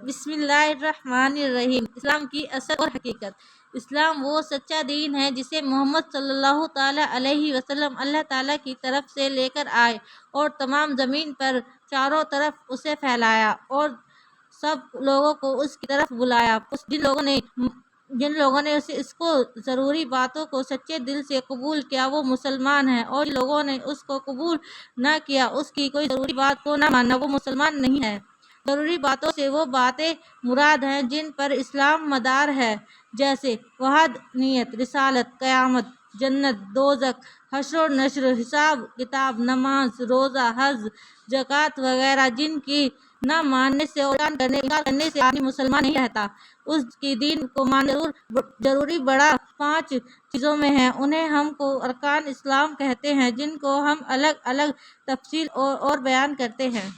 بسم اللہ الرحمن الرحیم۔ اسلام کی اصل اور حقیقت۔ اسلام وہ سچا دین ہے جسے محمد صلی اللہ تعالیٰ علیہ وسلم اللہ تعالیٰ کی طرف سے لے کر آئے اور تمام زمین پر چاروں طرف اسے پھیلایا اور سب لوگوں کو اس کی طرف بلایا۔ جن لوگوں نے اس کو ضروری باتوں کو سچے دل سے قبول کیا وہ مسلمان ہیں، اور جن لوگوں نے اس کو قبول نہ کیا، اس کی کوئی ضروری بات کو نہ مانا، وہ مسلمان نہیں ہے۔ ضروری باتوں سے وہ باتیں مراد ہیں جن پر اسلام مدار ہے، جیسے وحدانیت، رسالت، قیامت، جنت، دوزخ، حشر و نشر، حساب کتاب، نماز، روزہ، حج، زکوٰۃ وغیرہ، جن کی نہ ماننے سے اور انکار کرنے سے آدمی مسلمان نہیں رہتا۔ اس کی دین کو ماننا ضروری بڑا 5 چیزوں میں ہے۔ انہیں ہم کو ارکان اسلام کہتے ہیں، جن کو ہم الگ الگ تفصیل اور بیان کرتے ہیں۔